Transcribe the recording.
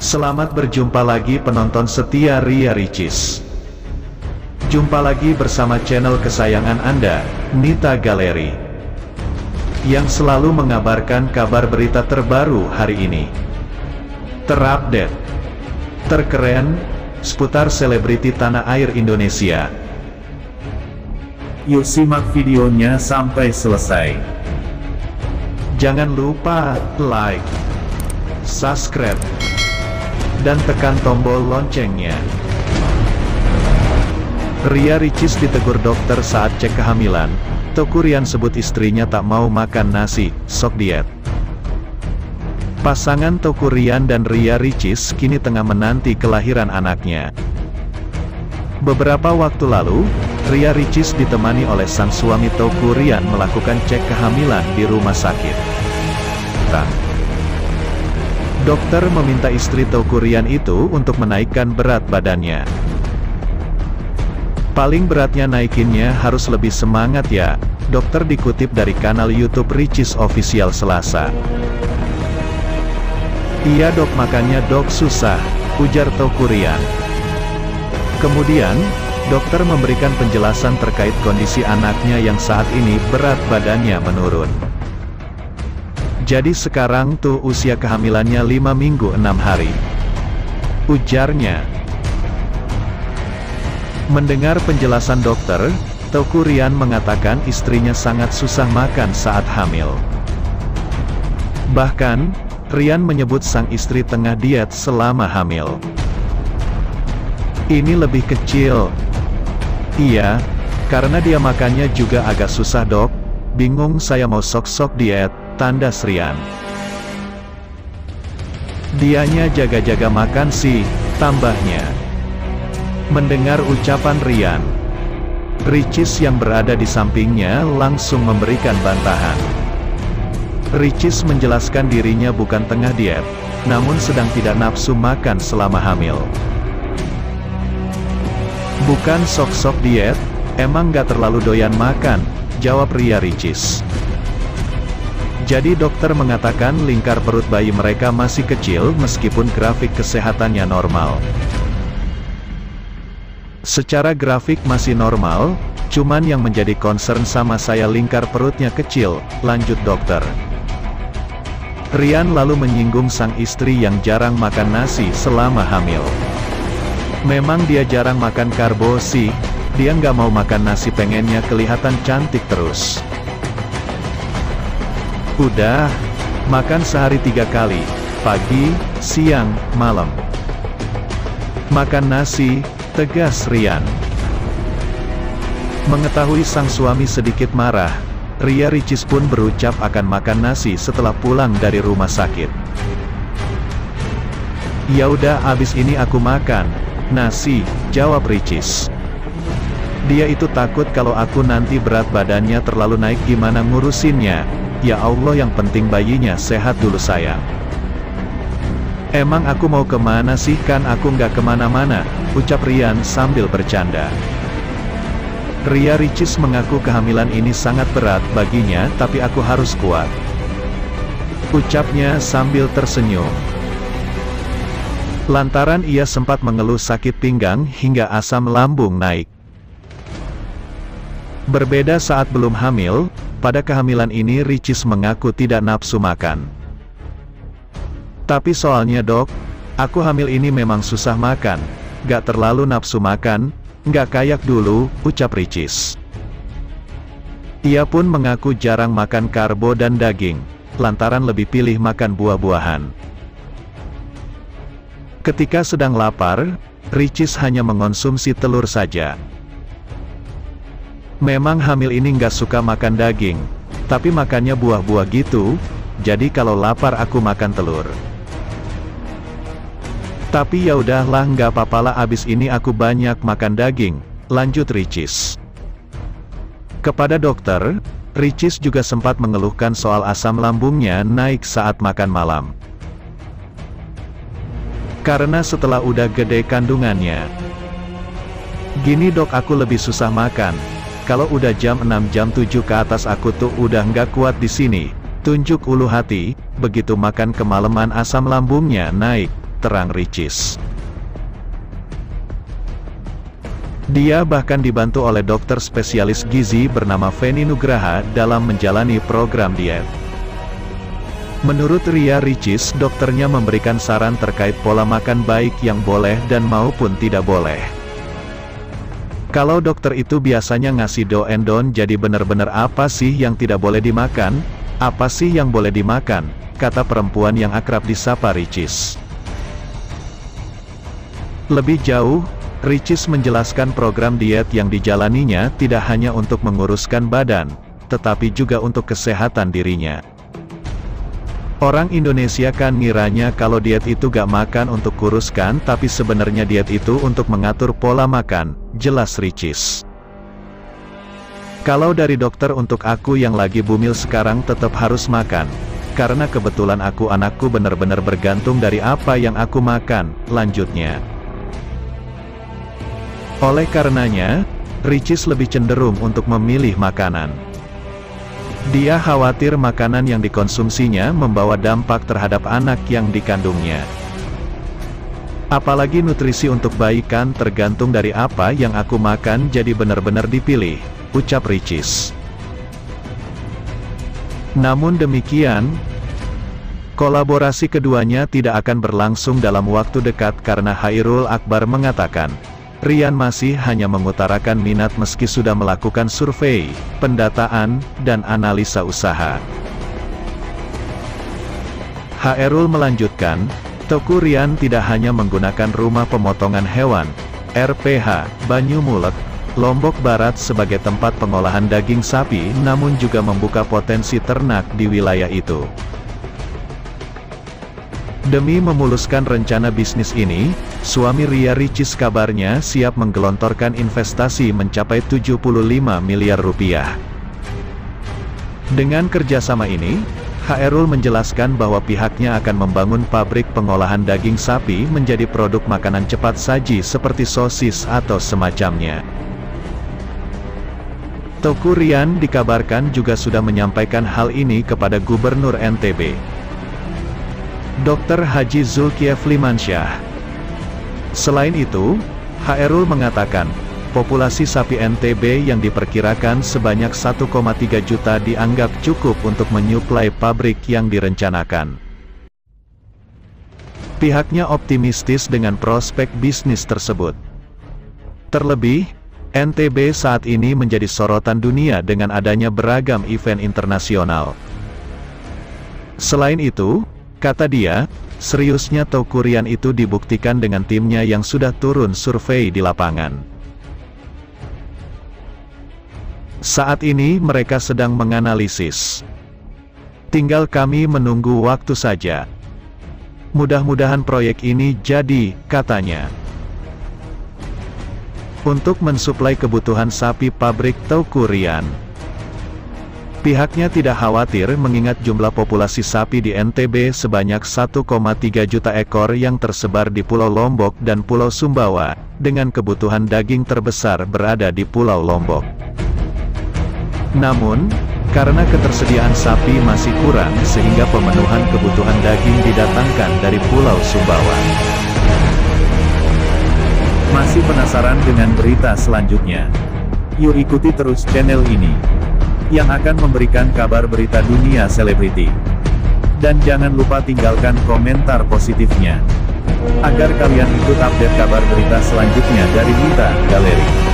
Selamat berjumpa lagi penonton setia Ria Ricis. Jumpa lagi bersama channel kesayangan Anda, Nita Galeri, yang selalu mengabarkan kabar berita terbaru hari ini. Terupdate, terkeren, seputar selebriti tanah air Indonesia. Yuk simak videonya sampai selesai. Jangan lupa like, subscribe, dan tekan tombol loncengnya. Ria Ricis ditegur dokter saat cek kehamilan. Teuku Ryan sebut istrinya tak mau makan nasi, sok diet. Pasangan Teuku Ryan dan Ria Ricis kini tengah menanti kelahiran anaknya. Beberapa waktu lalu, Ria Ricis ditemani oleh sang suami Teuku Ryan melakukan cek kehamilan di rumah sakit. Dokter meminta istri Teuku Ryan itu untuk menaikkan berat badannya. Paling beratnya naikinnya harus lebih semangat ya, dokter dikutip dari kanal YouTube Ricis Official Selasa. Iya dok, makannya dok susah, ujar Teuku Ryan. Kemudian, dokter memberikan penjelasan terkait kondisi anaknya yang saat ini berat badannya menurun. Jadi sekarang tuh usia kehamilannya 5 minggu 6 hari. Ujarnya. Mendengar penjelasan dokter, Teuku Ryan mengatakan istrinya sangat susah makan saat hamil. Bahkan, Ryan menyebut sang istri tengah diet selama hamil. Ini lebih kecil. Iya, karena dia makannya juga agak susah dok, bingung saya mau sok-sok diet, tanda Ryan. Dianya jaga-jaga makan sih, tambahnya. Mendengar ucapan Ryan, Ricis yang berada di sampingnya langsung memberikan bantahan. Ricis menjelaskan dirinya bukan tengah diet, namun sedang tidak nafsu makan selama hamil. Bukan sok-sok diet, emang gak terlalu doyan makan, jawab Ria Ricis. Jadi dokter mengatakan lingkar perut bayi mereka masih kecil meskipun grafik kesehatannya normal. Secara grafik masih normal, cuman yang menjadi concern sama saya lingkar perutnya kecil, lanjut dokter. Ryan lalu menyinggung sang istri yang jarang makan nasi selama hamil. Memang dia jarang makan karbo sih, dia nggak mau makan nasi, pengennya kelihatan cantik terus. Udah, makan sehari 3 kali, pagi, siang, malam. Makan nasi, tegas Ryan. Mengetahui sang suami sedikit marah, Ria Ricis pun berucap akan makan nasi setelah pulang dari rumah sakit. Ya udah, abis ini aku makan nasi, jawab Ricis. Dia itu takut kalau aku nanti berat badannya terlalu naik gimana ngurusinnya. Ya Allah, yang penting bayinya sehat dulu sayang. Emang aku mau kemana sih, kan aku nggak kemana-mana, ucap Ryan sambil bercanda. Ria Ricis mengaku kehamilan ini sangat berat baginya, tapi aku harus kuat, ucapnya sambil tersenyum. Lantaran ia sempat mengeluh sakit pinggang hingga asam lambung naik. Berbeda saat belum hamil, pada kehamilan ini Ricis mengaku tidak nafsu makan. Tapi soalnya dok, aku hamil ini memang susah makan, gak terlalu nafsu makan, gak kayak dulu, ucap Ricis. Ia pun mengaku jarang makan karbo dan daging, lantaran lebih pilih makan buah-buahan. Ketika sedang lapar, Ricis hanya mengonsumsi telur saja. Memang hamil ini nggak suka makan daging, tapi makannya buah-buah gitu, jadi kalau lapar aku makan telur. Tapi ya udahlah, nggak apa-apalah, abis ini aku banyak makan daging, lanjut Ricis. Kepada dokter, Ricis juga sempat mengeluhkan soal asam lambungnya naik saat makan malam. Karena setelah udah gede kandungannya. Gini dok, aku lebih susah makan. Kalau udah jam 6 jam 7 ke atas aku tuh udah nggak kuat di sini. Tunjuk ulu hati, begitu makan kemalaman asam lambungnya naik, terang Ricis. Dia bahkan dibantu oleh dokter spesialis gizi bernama Feni Nugraha dalam menjalani program diet. Menurut Ria Ricis, dokternya memberikan saran terkait pola makan baik yang boleh dan maupun tidak boleh. Kalau dokter itu biasanya ngasih do and don't, jadi benar-benar apa sih yang tidak boleh dimakan, apa sih yang boleh dimakan, kata perempuan yang akrab disapa Ricis. Lebih jauh, Ricis menjelaskan program diet yang dijalaninya tidak hanya untuk menguruskan badan, tetapi juga untuk kesehatan dirinya. Orang Indonesia kan ngiranya kalau diet itu gak makan untuk kuruskan, tapi sebenarnya diet itu untuk mengatur pola makan, jelas Ricis. Kalau dari dokter, untuk aku yang lagi bumil sekarang tetap harus makan, karena kebetulan anakku benar-benar bergantung dari apa yang aku makan, lanjutnya. Oleh karenanya, Ricis lebih cenderung untuk memilih makanan. Dia khawatir makanan yang dikonsumsinya membawa dampak terhadap anak yang dikandungnya. Apalagi nutrisi untuk bayi kan tergantung dari apa yang aku makan, jadi benar-benar dipilih, ucap Ricis. Namun demikian, kolaborasi keduanya tidak akan berlangsung dalam waktu dekat karena Chairul Akbar mengatakan, Rian masih hanya mengutarakan minat meski sudah melakukan survei, pendataan, dan analisa usaha. Chairul melanjutkan, Teuku Rian tidak hanya menggunakan rumah pemotongan hewan, RPH, Banyumulek, Lombok Barat sebagai tempat pengolahan daging sapi, namun juga membuka potensi ternak di wilayah itu. Demi memuluskan rencana bisnis ini, suami Ria Ricis kabarnya siap menggelontorkan investasi mencapai 75 miliar rupiah. Dengan kerjasama ini, Chairul menjelaskan bahwa pihaknya akan membangun pabrik pengolahan daging sapi menjadi produk makanan cepat saji seperti sosis atau semacamnya. Teuku Rian dikabarkan juga sudah menyampaikan hal ini kepada Gubernur NTB, Dr. Haji Zulkifli Mansyah. Selain itu, Chairul mengatakan, populasi sapi NTB yang diperkirakan sebanyak 1,3 juta dianggap cukup untuk menyuplai pabrik yang direncanakan. Pihaknya optimistis dengan prospek bisnis tersebut. Terlebih, NTB saat ini menjadi sorotan dunia dengan adanya beragam event internasional. Selain itu, kata dia, seriusnya Teuku Rian itu dibuktikan dengan timnya yang sudah turun survei di lapangan. Saat ini mereka sedang menganalisis. Tinggal kami menunggu waktu saja. Mudah-mudahan proyek ini jadi, katanya. Untuk mensuplai kebutuhan sapi pabrik Teuku Rian. Pihaknya tidak khawatir mengingat jumlah populasi sapi di NTB sebanyak 1,3 juta ekor yang tersebar di Pulau Lombok dan Pulau Sumbawa, dengan kebutuhan daging terbesar berada di Pulau Lombok. Namun, karena ketersediaan sapi masih kurang sehingga pemenuhan kebutuhan daging didatangkan dari Pulau Sumbawa. Masih penasaran dengan berita selanjutnya? Yuk ikuti terus channel ini, yang akan memberikan kabar berita dunia selebriti. Dan jangan lupa tinggalkan komentar positifnya, agar kalian ikut update kabar berita selanjutnya dari Mita Galeri.